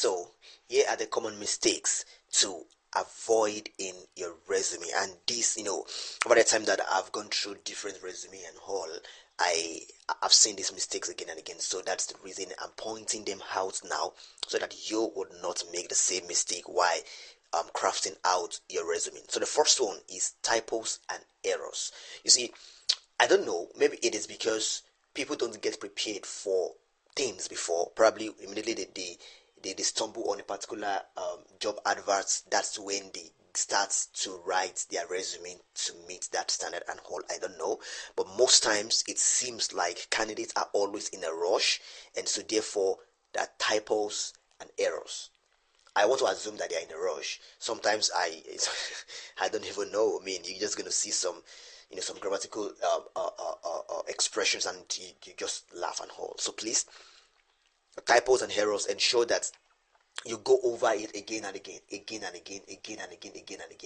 So here are the common mistakes to avoid in your resume. And this, over the time that I've gone through different resume and all, I've seen these mistakes again and again. So that's the reason I'm pointing them out now, so that you would not make the same mistake while crafting out your resume. So the first one is typos and errors. You see, I don't know, maybe it is because people don't get prepared for things before. Probably immediately they stumble on a particular job adverts. That's when they start to write their resume to meet that standard and all. I don't know, but most times it seems like candidates are always in a rush, and so therefore there are typos and errors. I want to assume that they are in a rush. Sometimes I don't even know. I mean, you're just going to see some grammatical expressions, and you just laugh and all. So please, typos and errors, ensure that you go over it again and again.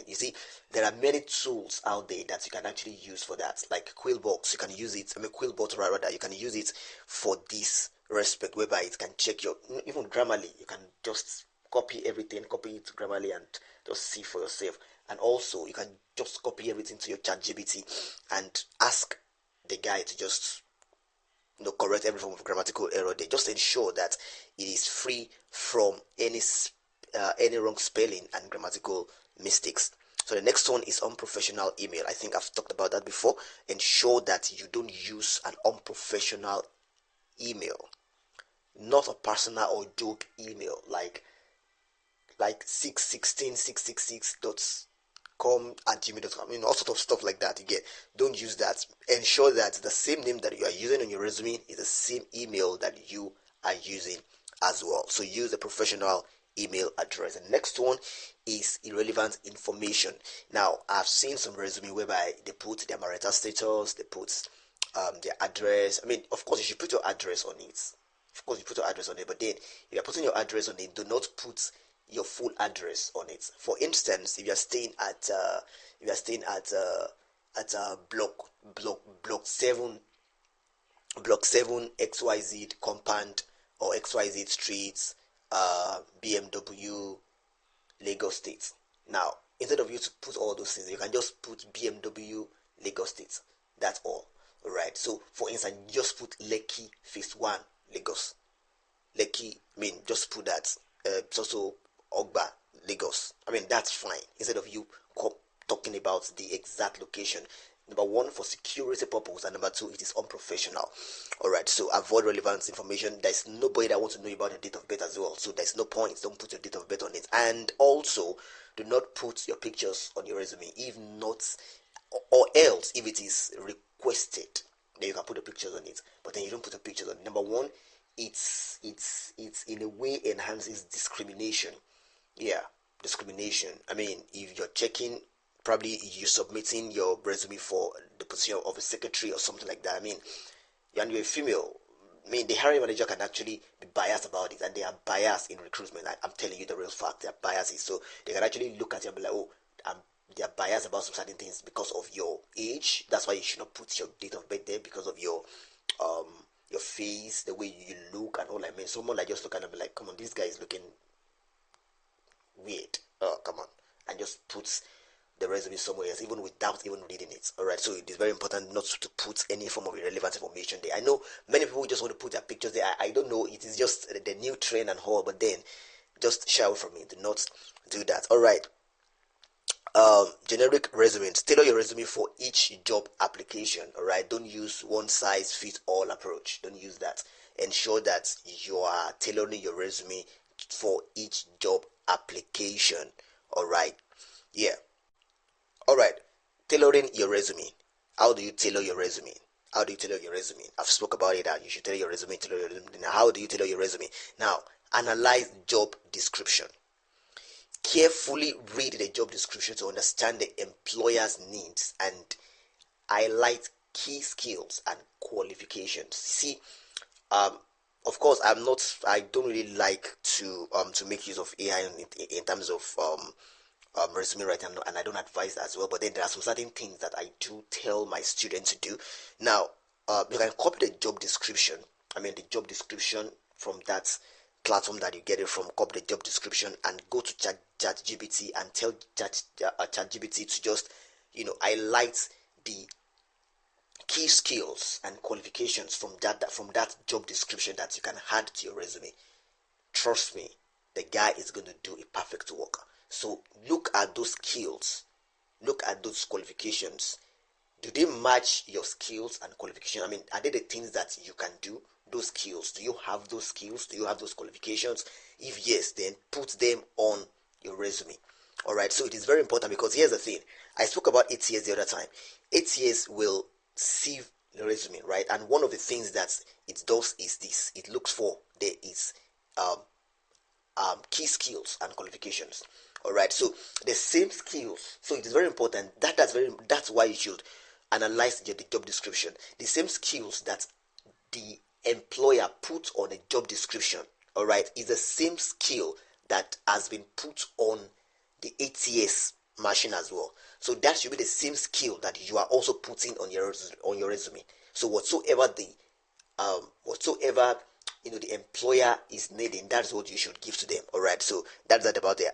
You see, there are many tools out there that you can actually use for that, like Quillbox. You can use it. Quillbot rather. You can use it for this respect, whereby it can check your even grammarly. You can just copy everything, copy it grammarly, and just see for yourself. And also, you can just copy everything to your ChatGPT and ask the guy to just correct every form of grammatical error. They just ensure that it is free from any wrong spelling and grammatical mistakes. So the next one is unprofessional email. I think I've talked about that before. Ensure that you don't use an unprofessional email, not a personal or joke email like 616.666.com@gmail.com. All sort of stuff like that. You get, don't use that. Ensure that the same name that you are using on your resume is the same email that you are using as well. So use a professional email address. The next one is irrelevant information. Now, I've seen some resume whereby they put their marital status, they put their address. I mean, of course, you should put your address on it. Of course, you put your address on it, but then if you're putting your address on it, do not put your full address on it. For instance, if you are staying at block 7 XYZ compound or XYZ streets, BMW, Lagos State. Now, instead of you to put all those things, you can just put BMW, Lagos State. That's all. Alright. So for instance, just put Lekki Phase 1, Lagos. Lekki, just put that. So Ogba, Lagos. That's fine. Instead of you talking about the exact location. Number one, for security purpose, and number two, it is unprofessional. Alright, so avoid relevant information. There's nobody that wants to know about your date of birth as well, so there's no point. Don't put your date of birth on it. And also, do not put your pictures on your resume. If not, or else, if it is requested, then you can put the pictures on it. But then you don't put the pictures on it. Number one, it's in a way enhances discrimination. Yeah, discrimination. If you're checking, probably you're submitting your resume for the position of a secretary or something like that. And you're a female. The hiring manager can actually be biased about it, and they are biased in recruitment. I'm telling you the real fact. They are biased, so they can actually look at you and be like, oh, they are biased about some certain things because of your age. That's why you should not put your date of birth there, because of your face, the way you look and all. Someone like just look at them and be like, come on, this guy is looking weird. Oh, come on. And just puts the resume somewhere else, even without even reading it. Alright, so it is very important not to put any form of irrelevant information there. I know many people just want to put their pictures there. I don't know, it is just the new trend and all, but then just shy away from it. Do not do that. Alright. Generic resumes. Tailor your resume for each job application. Alright, don't use one size fits all approach. Don't use that. Ensure that you are tailoring your resume for each job application. Alright, yeah. Alright, tailoring your resume. How do you tailor your resume? I've spoke about it, that you should tailor your resume. Now, how do you tailor your resume? Now, analyze job description. Carefully read the job description to understand the employer's needs and highlight key skills and qualifications. See, of course, I don't really like to make use of AI in terms of resume writing, and I don't advise that as well. But then there are some certain things that I do tell my students to do. Now, you can copy the job description. The job description from that platform that you get it from, copy the job description and go to ChatGPT and tell ChatGPT to just, highlight the key skills and qualifications from that job description that you can add to your resume. Trust me, the guy is going to do a perfect work. So look at those skills, look at those qualifications. Do they match your skills and qualifications? I mean, are they the things that you can do? Those skills, do you have those skills? Do you have those qualifications? If yes, then put them on your resume. All right, so it is very important, because here's the thing. I spoke about ATS the other time. ATS will sieve the resume, right? And one of the things that it does is this: it looks for there is key skills and qualifications. All right, so the same skills. So it is very important. That's why you should analyze the job description. The same skills that the employer put on a job description, all right, is the same skill that has been put on the ATS machine as well. So that should be the same skill that you are also putting on your resume. So whatsoever the employer is needing, that's what you should give to them. All right, so that's that about the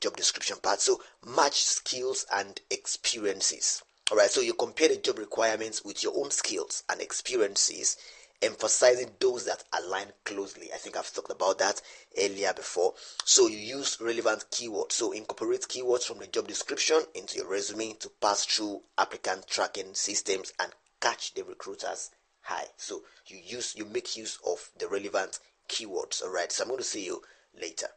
job description part. So match skills and experiences. All right, so you compare the job requirements with your own skills and experiences, emphasizing those that align closely. I think I've talked about that earlier before. So you use relevant keywords. So incorporate keywords from the job description into your resume to pass through applicant tracking systems and catch the recruiter's eye. So you make use of the relevant keywords. All right, so I'm going to see you later.